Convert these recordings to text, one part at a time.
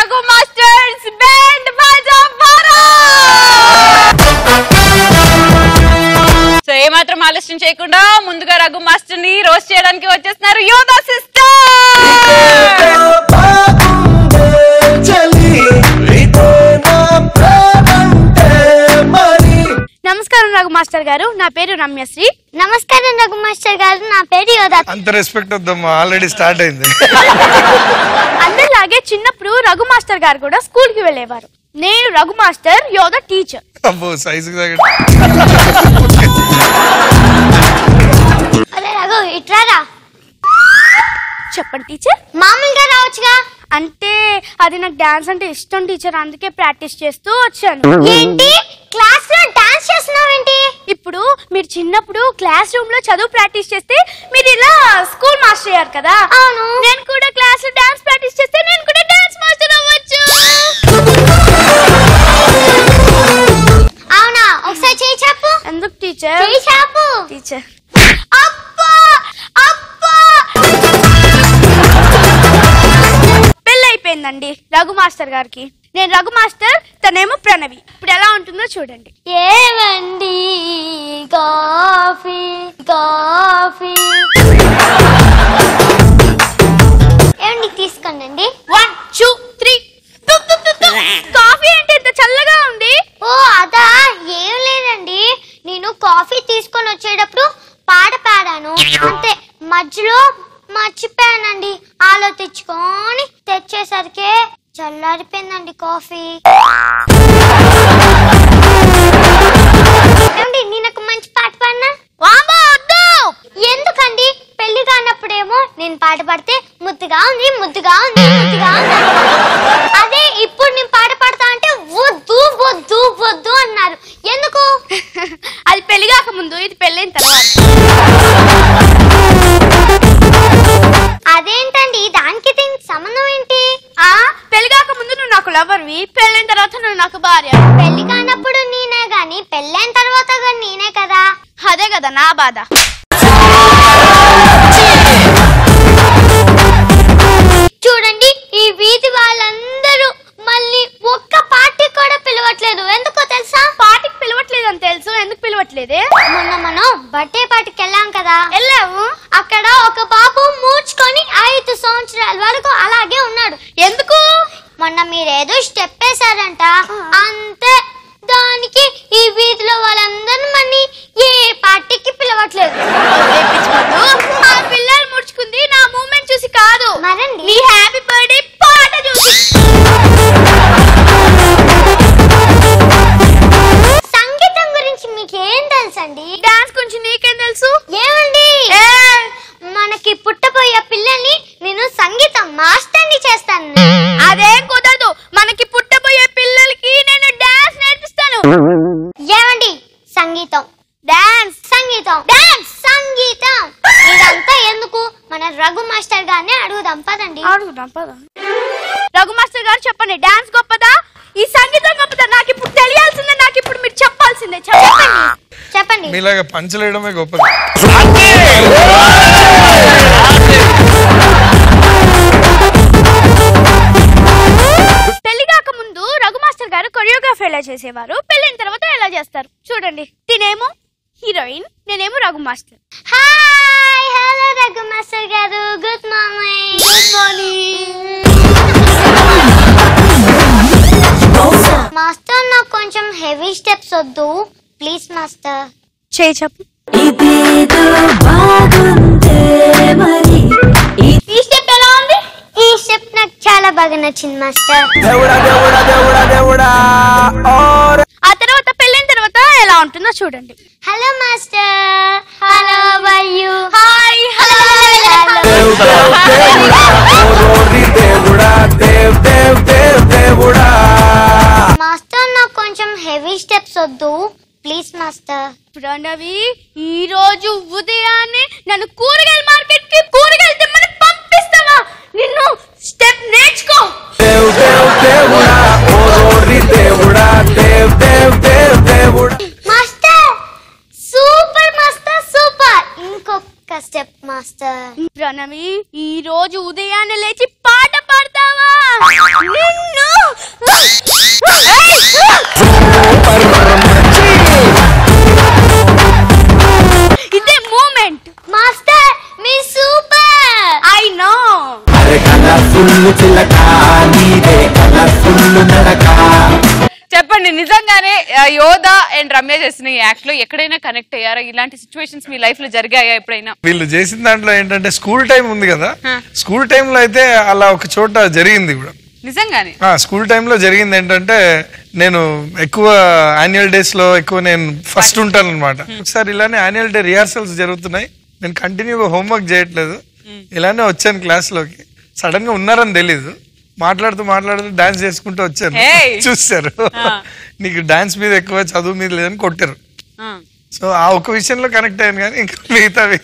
Raghu masters band బాజా so ఏమాత్రం ఆలస్యం చేయకుండా ముందుగా రఘు మాస్టర్ ని రోస్ట్ చేయడానికి వచ్చేస్తున్నారు యోధా సిస్టర్. నమస్కారం రఘు మాస్టర్ గారు, నా పేరు రమ్యశ్రీ. నమస్కారం రఘు మాస్టర్ గారు, నా పేరు యోధా. అంత రెస్పెక్ట్ వద్దమ్మా, ఆల్రెడీ స్టార్ట్ అయింది. అందరిలాగే చిన్నప్పుడు రఘు మాస్టర్ గారు కూడా స్కూల్ కి వెళ్ళేవారు. నేను రఘు మాస్టర్, యోధా టీచర్. అబ్బో సైజు అరే రఘు ఇట్రారా. చెప్పండి టీచర్. మామూలుగా రావచ్చుగా. అంటే అది నాకు డాన్స్ అంటే ఇష్టం టీచర్, అందుకే ప్రాక్టీస్ చేస్తూ వచ్చాను. ఏంటి క్లాస్ లో డాన్స్ చేస్తున్నావేంటి? ఇప్పుడు మీరు చిన్నప్పుడు క్లాస్ రూమ్ లో చదువు ప్రాక్టీస్ చేస్తే మీరు ఇలా స్కూల్ మాస్టర్ అయ్యారు కదా. అవును. నేను కూడా క్లాస్ లో డాన్స్ ప్రాక్టీస్ చేస్తే నేను కూడా డాన్స్ మాస్టర్ అవ్వచ్చు. అవునా? ఒకసారి చేయి చెప్పు. ఎందుకు టీచర్? చేయి చెప్పు టీచర్. అబ్బా అబ్బా. పెళ్ళి అయిపోయిందండి రఘు మాస్టర్ గారికి. నేను రఘు మాస్టర్, తనేమో ప్రణవి. ఇప్పుడు ఎలా ఉంటుందో చూడండి. ఏవండి కాఫీ కాఫీ ఏమండి తీసుకోండి. 1 2 3. కాఫీ అంటే ఇంత చల్లగా ఉంది. ఓ అదా, ఏం లేదండి. నేను కాఫీ తీసుకొని వచ్చేటప్పుడు పాట పాడాను అంతే, మధ్యలో మర్చిపోయానండి. ఆలోచించుకొని తెచ్చేసరికి చల్లారిపోయిందండి కాఫీ. ఏమండి నేను ఒక మంచి పాట పాడినా? ఎందుకండి? పెళ్లి కానప్పుడేమో నేను పాట పాడితే ముద్దుగా ఉంది ముద్దుగా ఉంది ముద్దుగా ఉంది. అదే ఇప్పుడు నేను పాట పాడతా అంటే వద్దు వద్దు వద్దు అన్నారు. ఎందుకు? అది పెళ్లి కాక ముందు, ఇది పెళ్ళైన తర్వాత. అదేంటండి, దానికి దీనికి సంబంధం ఏంటి? పెళ్లి కాక ముందు నువ్వు నాకు లవర్వి, పెళ్ళైన తర్వాత నువ్వు నాకు భార్య. పెళ్లి కానప్పుడు నేనే గాని పెళ్ళైన తర్వాత గాని నేనే కదా. అదే కదా నా బాధ. చూడండి, ఈ వీధి వాళ్ళందరూ మళ్ళీ ఒక్క పార్టీ కూడా పిలవట్లేదు. ఎందుకో తెలుసా? పార్టీకి పిలవట్లేదు అని తెలుసు, ఎందుకు పిలవట్లేదే? మొన్న మనం బర్త్డే పార్టీకి వెళ్ళాం కదా. వెళ్ళాము. అక్కడ ఒక బాబు మూర్చుకొని 5 సంవత్సరాల వరకు అలాగే ఉన్నాడు. ఎందుకు? మొన్న మీరేదో స్టెప్ వేసారంట, అంతే. దానికి ఈ వీధిలో వాళ్ళందరూ మళ్ళీ ఏ పార్టీకి పిలవట్లేదు. ఆ పిల్లలు ముడుచుకుంది నా మూమెంట్ చూసి కాదు, మరండి నీ హ్యాపీ బర్త్డే పాట చూసి. సంగీతం గురించి మీకేం తెలుసండి? డాన్స్ గురించి నీకేం తెలుసు? ఏమండి, మనకి పుట్టబోయే పిల్లల్ని నేను సంగీతం మాస్టర్ని చేస్తాను. అదేం కుదరదు, మనకి పుట్టబోయే పిల్లలకి నేను డాన్స్ నేర్పిస్తాను. ఏమండి, సంగీతం డాన్స్, సంగీతం డాన్స్, సంగీతం ఇదంతా ఎందుకు? మన రఘు మాస్టర్ గారిని అడుగుదాం పదండి. అడుగుదాం పద. రఘు మాస్టర్ గారు చెప్పండి, డాన్స్ గొప్పదా ఈ సంగీతం గొప్పదా? నాకు ఇప్పుడు తెలియాల్సిందే, నాకు ఇప్పుడు మీరు చెప్పాల్సిందే. చెప్పండి. మీలాగా పంచలేయడమే గొప్పది. పెళ్లి కాక ముందు రఘు మాస్టర్ గారు కొరియోగ్రఫీ ఎలా చేసేవారు, పెళ్ళైన తర్వాత ఎలా చేస్తారు చూడండి. తినేమో హీరోయిన్, నేనేమో Raghu master. Hi, hello Raghu master గారు, good morning. Good morning master. నాకు కొంచెం హెవీ స్టెప్స్ వద్దు ప్లీజ్ మాస్టర్. చేయి చెప్పు. ఈ స్టెప్ ఎలా ఉంది? ఈ స్టెప్ నాకు చాలా బాగా నచ్చింది మాస్టర్. ఆ తర్వాత పెళ్ళైన తర్వాత ఎలా ఉంటుందో చూడండి. Hello master, hello are you, hi hello. Master నాకు కొంచెం హెవీ స్టెప్స్ వద్దు ప్లీజ్ మాస్టర్. ప్రణవి, ఈ రోజు ఉదయాన్నే నన్ను కూరగాయల మార్కెట్ కి కూరగాయలు తెమ్మని పంపిస్తావా? నిన్ను స్టెప్ నేర్చుకో. Master super, master super. ఇంకొక స్టెప్ మాస్టర్. ప్రణవి, ఈ రోజు ఉదయాన్నే లేచి పాట పాడతావా? నిన్ను ఇదే మూమెంట్. మాస్టర్ మీ సూపర్. I know. చెప్పండి, నిజంగానే యోధా అండ్ రమ్య చేసిన ఈ యాక్ట్ లో ఎక్కడైనా కనెక్ట్ అయ్యారా? ఇలాంటి సిచ్యువేషన్స్ మీ లైఫ్ లో జరిగాయా ఎప్పుడైనా? వీళ్ళు చేసిన దాంట్లో ఏంటంటే స్కూల్ టైం ఉంది కదా, స్కూల్ టైంలో అయితే అలా ఒక చోట జరిగింది కూడా. నిజంగానే స్కూల్ టైంలో జరిగింది ఏంటంటే, నేను ఎక్కువ యాన్యువల్ డేస్ లో ఎక్కువ నేను ఫస్ట్ ఉంటాను అనమాట. ఒకసారి ఇలానే యాన్యువల్ డే రిహార్సల్స్ జరుగుతున్నాయి, నేను కంటిన్యూగా హోంవర్క్ చేయట్లేదు, ఇలానే వచ్చాను క్లాస్ లోకి. సడన్ గా ఉన్నారని తెలీదు, మాట్లాడుతూ డాన్స్ చేసుకుంటూ వచ్చాను. చూస్తారు, నీకు డాన్స్ మీద ఎక్కువ చదువు మీద లేదని కొట్టారు. సో ఆ ఒక్క విషయంలో కనెక్ట్ అయ్యాను, కానీ ఇంకా మిగతావి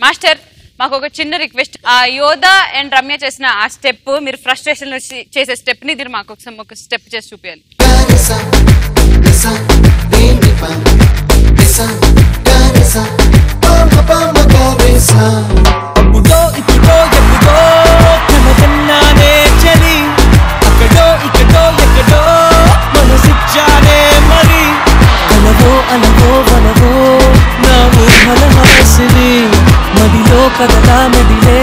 మాస్టర్ మాకు ఒక చిన్న రిక్వెస్ట్, ఆ యోధా అండ్ రమ్య చేసిన ఆ స్టెప్, మీరు ఫ్రస్ట్రేషన్ చేసే స్టెప్ ని దీన్ని మాకు ఒక స్టెప్ చేసి చూపించాలి. అప్పుడో ఇప్పుడో ఎప్పుడో కనగన్నానే చలి, అక్కడో ఇక్కడో ఎక్కడో మనసిచ్చానే మరి, కలవో అనవో వనవో నా ఊహల హాసిని, మదిలో కదలా మెదిలే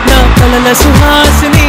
నా కలల సుహాసిని.